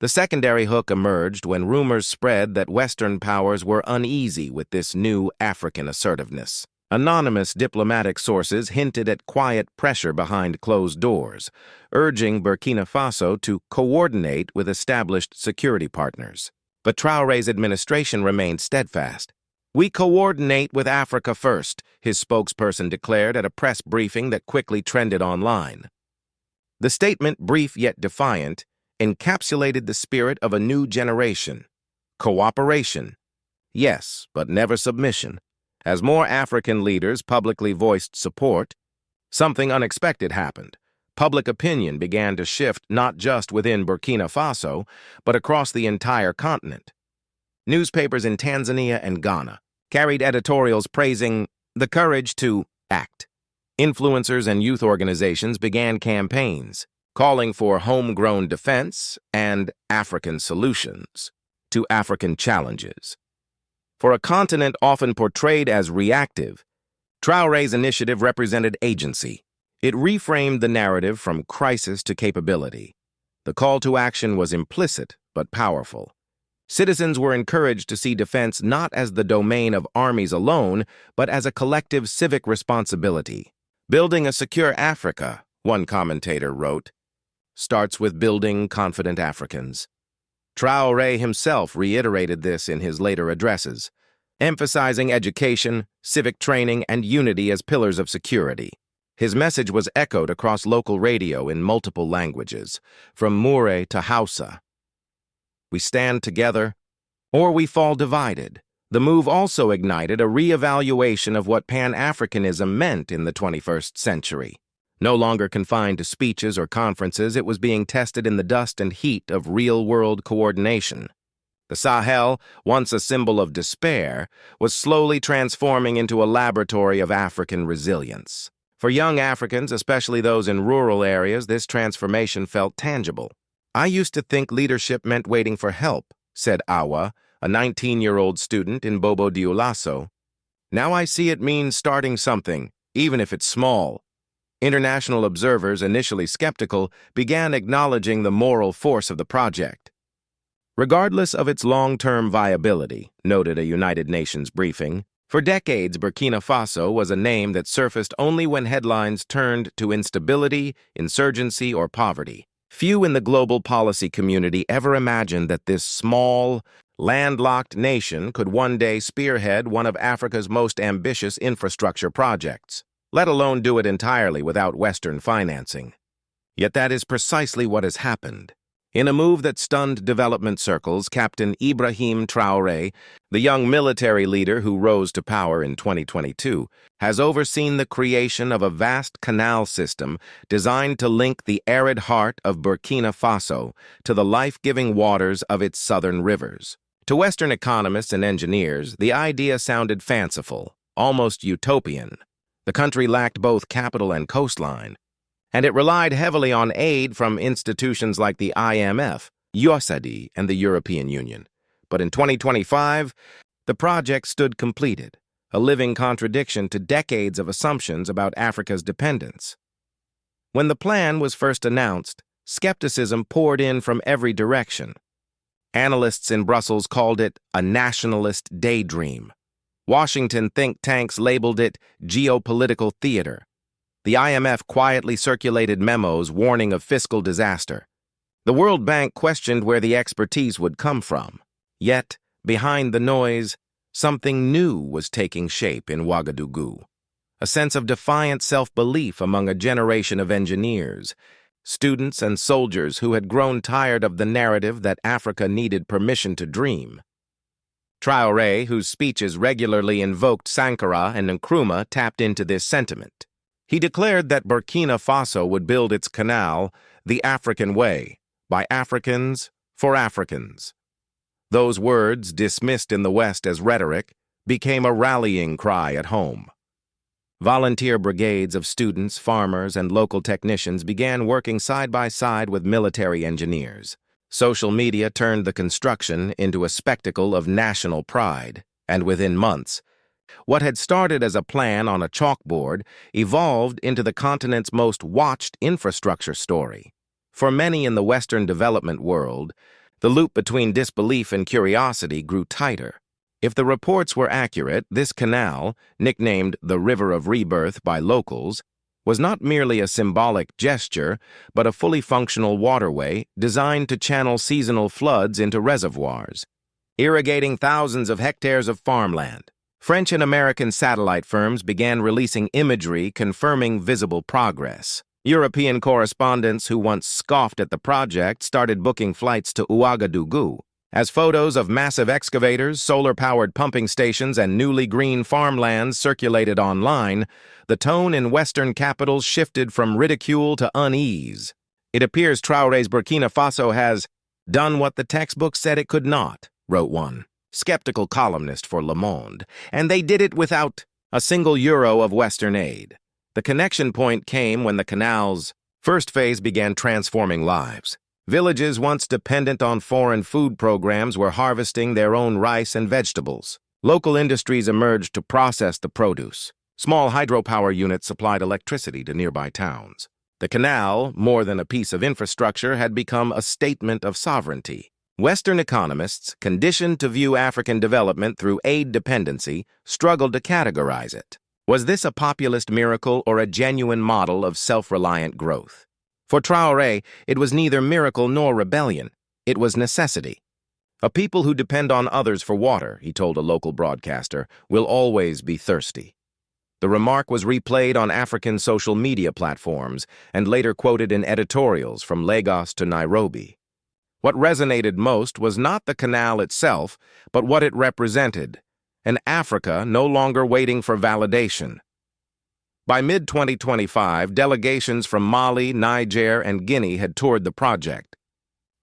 The secondary hook emerged when rumors spread that Western powers were uneasy with this new African assertiveness. Anonymous diplomatic sources hinted at quiet pressure behind closed doors, urging Burkina Faso to coordinate with established security partners. But Traoré's administration remained steadfast. "We coordinate with Africa first," his spokesperson declared at a press briefing that quickly trended online. The statement, brief yet defiant, encapsulated the spirit of a new generation. Cooperation. Yes, but never submission. As more African leaders publicly voiced support, something unexpected happened. Public opinion began to shift not just within Burkina Faso, but across the entire continent. Newspapers in Tanzania and Ghana carried editorials praising the courage to act. Influencers and youth organizations began campaigns calling for homegrown defense and African solutions to African challenges. For a continent often portrayed as reactive, Traoré's initiative represented agency. It reframed the narrative from crisis to capability. The call to action was implicit but powerful. Citizens were encouraged to see defense not as the domain of armies alone, but as a collective civic responsibility. "Building a secure Africa," one commentator wrote, "starts with building confident Africans." Traoré himself reiterated this in his later addresses, emphasizing education, civic training, and unity as pillars of security. His message was echoed across local radio in multiple languages, from Moore to Hausa. "We stand together, or we fall divided." The move also ignited a re-evaluation of what Pan-Africanism meant in the 21st century. No longer confined to speeches or conferences, it was being tested in the dust and heat of real-world coordination. The Sahel, once a symbol of despair, was slowly transforming into a laboratory of African resilience. For young Africans, especially those in rural areas, this transformation felt tangible. "I used to think leadership meant waiting for help," said Awa, a 19-year-old student in Bobo Dioulasso. "Now I see it means starting something, even if it's small." International observers, initially skeptical, began acknowledging the moral force of the project. Regardless of its long-term viability, noted a United Nations briefing, for decades Burkina Faso was a name that surfaced only when headlines turned to instability, insurgency, or poverty. Few in the global policy community ever imagined that this small, landlocked nation could one day spearhead one of Africa's most ambitious infrastructure projects, let alone do it entirely without Western financing. Yet that is precisely what has happened. In a move that stunned development circles, Captain Ibrahim Traoré, the young military leader who rose to power in 2022, has overseen the creation of a vast canal system designed to link the arid heart of Burkina Faso to the life-giving waters of its southern rivers. To Western economists and engineers, the idea sounded fanciful, almost utopian. The country lacked both capital and coastline, and it relied heavily on aid from institutions like the IMF, USAID, and the European Union. But in 2025, the project stood completed, a living contradiction to decades of assumptions about Africa's dependence. When the plan was first announced, skepticism poured in from every direction. Analysts in Brussels called it a nationalist daydream. Washington think tanks labeled it geopolitical theater. The IMF quietly circulated memos warning of fiscal disaster. The World Bank questioned where the expertise would come from. Yet, behind the noise, something new was taking shape in Ouagadougou. A sense of defiant self-belief among a generation of engineers, students and soldiers who had grown tired of the narrative that Africa needed permission to dream. Traoré, whose speeches regularly invoked Sankara and Nkrumah, tapped into this sentiment. He declared that Burkina Faso would build its canal the African way, by Africans, for Africans. Those words, dismissed in the West as rhetoric, became a rallying cry at home. Volunteer brigades of students, farmers, and local technicians began working side by side with military engineers. Social media turned the construction into a spectacle of national pride, and within months, what had started as a plan on a chalkboard evolved into the continent's most watched infrastructure story. For many in the Western development world, The loop between disbelief and curiosity grew tighter. If the reports were accurate, this canal, nicknamed the River of Rebirth by locals, was not merely a symbolic gesture, but a fully functional waterway designed to channel seasonal floods into reservoirs, irrigating thousands of hectares of farmland. French and American satellite firms began releasing imagery confirming visible progress. European correspondents who once scoffed at the project started booking flights to Ouagadougou. As photos of massive excavators, solar-powered pumping stations, and newly green farmlands circulated online, the tone in Western capitals shifted from ridicule to unease. It appears Traoré's Burkina Faso has done what the textbook said it could not, wrote one skeptical columnist for Le Monde, and they did it without a single euro of Western aid. The connection point came when the canal's first phase began transforming lives. Villages once dependent on foreign food programs were harvesting their own rice and vegetables. Local industries emerged to process the produce. Small hydropower units supplied electricity to nearby towns. The canal, more than a piece of infrastructure, had become a statement of sovereignty. Western economists, conditioned to view African development through aid dependency, struggled to categorize it. Was this a populist miracle or a genuine model of self-reliant growth? For Traoré, it was neither miracle nor rebellion. It was necessity. A people who depend on others for water, he told a local broadcaster, will always be thirsty. The remark was replayed on African social media platforms and later quoted in editorials from Lagos to Nairobi. What resonated most was not the canal itself, but what it represented, an Africa no longer waiting for validation. By mid-2025, delegations from Mali, Niger, and Guinea had toured the project.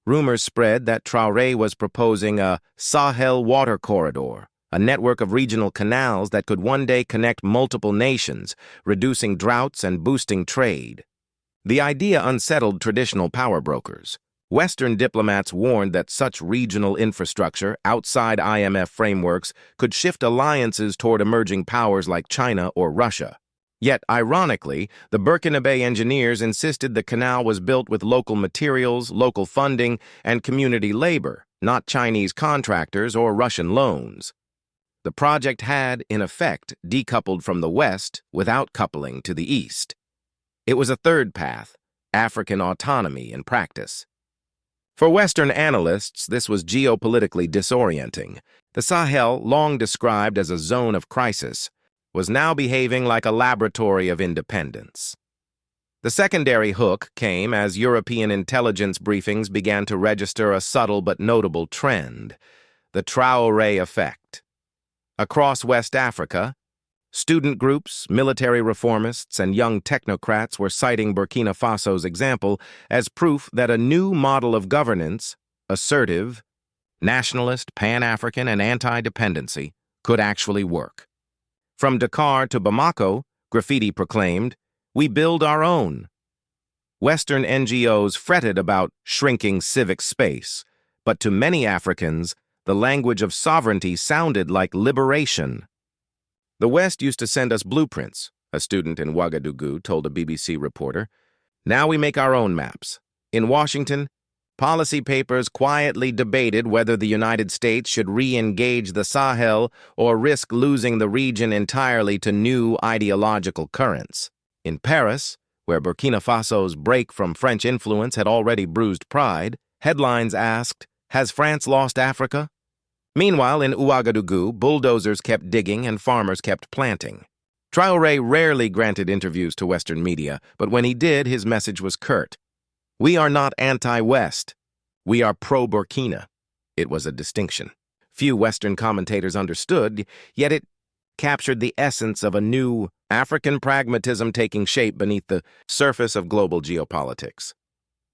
Rumors spread that Traoré was proposing a Sahel water corridor, a network of regional canals that could one day connect multiple nations, reducing droughts and boosting trade. The idea unsettled traditional power brokers. Western diplomats warned that such regional infrastructure, outside IMF frameworks, could shift alliances toward emerging powers like China or Russia. Yet, ironically, the Burkinabe engineers insisted the canal was built with local materials, local funding, and community labor, not Chinese contractors or Russian loans. The project had, in effect, decoupled from the West without coupling to the East. It was a third path, African autonomy in practice. For Western analysts, this was geopolitically disorienting. The Sahel, long described as a zone of crisis, was now behaving like a laboratory of independence. The secondary hook came as European intelligence briefings began to register a subtle but notable trend, the Traoré effect. Across West Africa, student groups, military reformists, and young technocrats were citing Burkina Faso's example as proof that a new model of governance, assertive, nationalist, pan-African, and anti-dependency, could actually work. From Dakar to Bamako, graffiti proclaimed, "We build our own." Western NGOs fretted about shrinking civic space, but to many Africans, the language of sovereignty sounded like liberation. "The West used to send us blueprints," a student in Ouagadougou told a BBC reporter. "Now we make our own maps." In Washington, policy papers quietly debated whether the United States should re-engage the Sahel or risk losing the region entirely to new ideological currents. In Paris, where Burkina Faso's break from French influence had already bruised pride, headlines asked, "Has France lost Africa?" Meanwhile, in Ouagadougou, bulldozers kept digging and farmers kept planting. Traoré rarely granted interviews to Western media, but when he did, his message was curt. "We are not anti-West. We are pro-Burkina." It was a distinction. Few Western commentators understood, yet it captured the essence of a new African pragmatism taking shape beneath the surface of global geopolitics.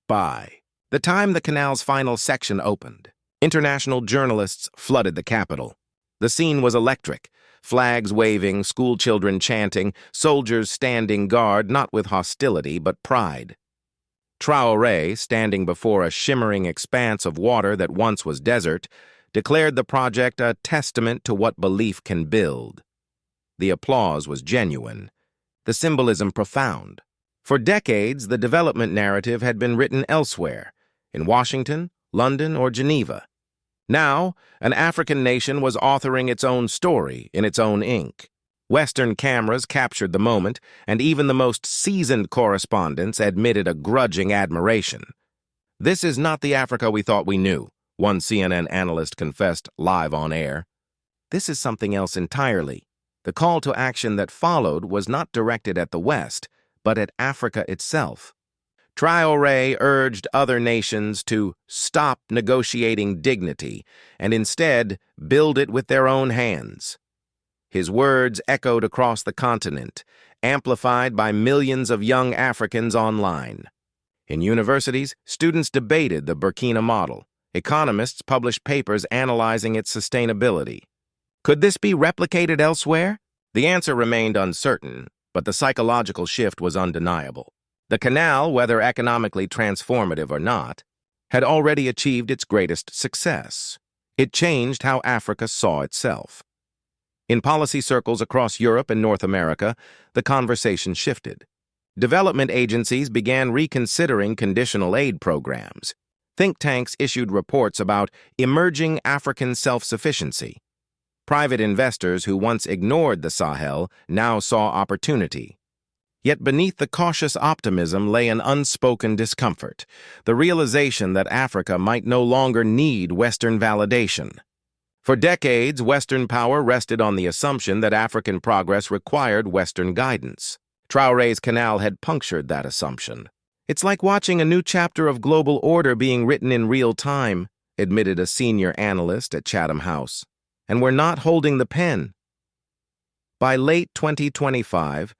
By the time the canal's final section opened, international journalists flooded the capital. The scene was electric. Flags waving, schoolchildren chanting, soldiers standing guard not with hostility but pride. Traoré, standing before a shimmering expanse of water that once was desert, declared the project a testament to what belief can build. The applause was genuine, the symbolism profound. For decades, the development narrative had been written elsewhere, in Washington, London, or Geneva. Now, an African nation was authoring its own story in its own ink. Western cameras captured the moment, and even the most seasoned correspondents admitted a grudging admiration. "This is not the Africa we thought we knew," one CNN analyst confessed live on air. "This is something else entirely." The call to action that followed was not directed at the West, but at Africa itself. Traoré urged other nations to stop negotiating dignity and instead build it with their own hands. His words echoed across the continent, amplified by millions of young Africans online. In universities, students debated the Burkina model. Economists published papers analyzing its sustainability. Could this be replicated elsewhere? The answer remained uncertain, but the psychological shift was undeniable. The canal, whether economically transformative or not, had already achieved its greatest success. It changed how Africa saw itself. In policy circles across Europe and North America, the conversation shifted. Development agencies began reconsidering conditional aid programs. Think tanks issued reports about emerging African self-sufficiency. Private investors who once ignored the Sahel now saw opportunity. Yet beneath the cautious optimism lay an unspoken discomfort, the realization that Africa might no longer need Western validation. For decades, Western power rested on the assumption that African progress required Western guidance. Traoré's canal had punctured that assumption. "It's like watching a new chapter of global order being written in real time," admitted a senior analyst at Chatham House. "And we're not holding the pen." By late 2025,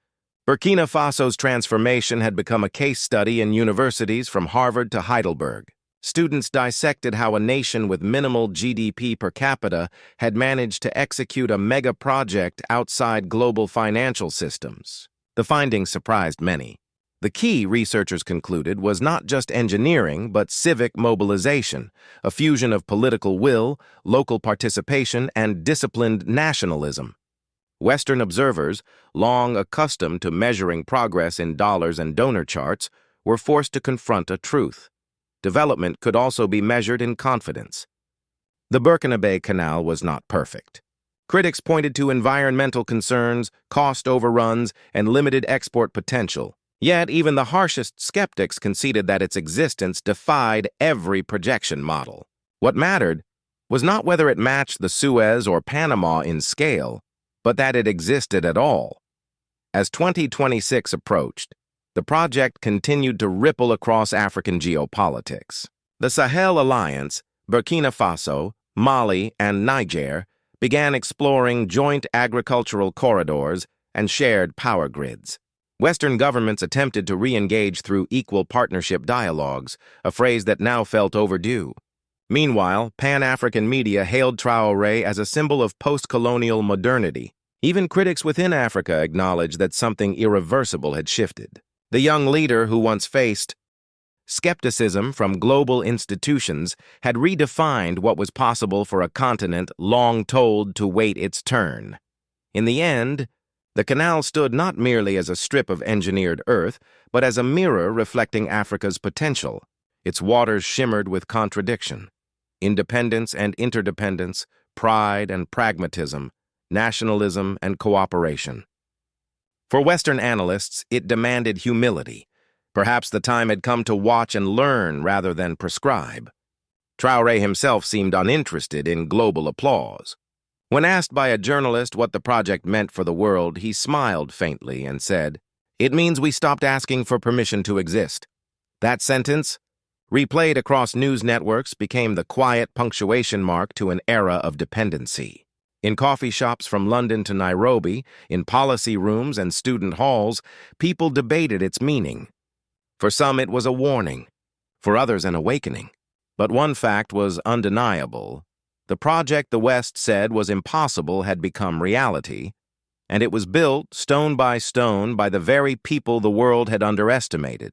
Burkina Faso's transformation had become a case study in universities from Harvard to Heidelberg. Students dissected how a nation with minimal GDP per capita had managed to execute a mega project outside global financial systems. The findings surprised many. The key, researchers concluded, was not just engineering, but civic mobilization, a fusion of political will, local participation, and disciplined nationalism. Western observers, long accustomed to measuring progress in dollars and donor charts, were forced to confront a truth. Development could also be measured in confidence. The Burkina Canal was not perfect. Critics pointed to environmental concerns, cost overruns, and limited export potential. Yet even the harshest skeptics conceded that its existence defied every projection model. What mattered was not whether it matched the Suez or Panama in scale, but that it existed at all. As 2026 approached, the project continued to ripple across African geopolitics. The Sahel Alliance, Burkina Faso, Mali, and Niger began exploring joint agricultural corridors and shared power grids. Western governments attempted to re-engage through equal partnership dialogues, a phrase that now felt overdue. Meanwhile, Pan-African media hailed Traoré as a symbol of post-colonial modernity. Even critics within Africa acknowledged that something irreversible had shifted. The young leader who once faced skepticism from global institutions had redefined what was possible for a continent long told to wait its turn. In the end, the canal stood not merely as a strip of engineered earth, but as a mirror reflecting Africa's potential. Its waters shimmered with contradiction. Independence and interdependence, pride and pragmatism, nationalism and cooperation. For Western analysts, it demanded humility. Perhaps the time had come to watch and learn rather than prescribe. Traoré himself seemed uninterested in global applause. When asked by a journalist what the project meant for the world, he smiled faintly and said, "It means we stopped asking for permission to exist." That sentence, replayed across news networks, became the quiet punctuation mark to an era of dependency. In coffee shops from London to Nairobi, in policy rooms and student halls, people debated its meaning. For some, it was a warning. For others, an awakening. But one fact was undeniable. The project the West said was impossible had become reality, and it was built stone by the very people the world had underestimated.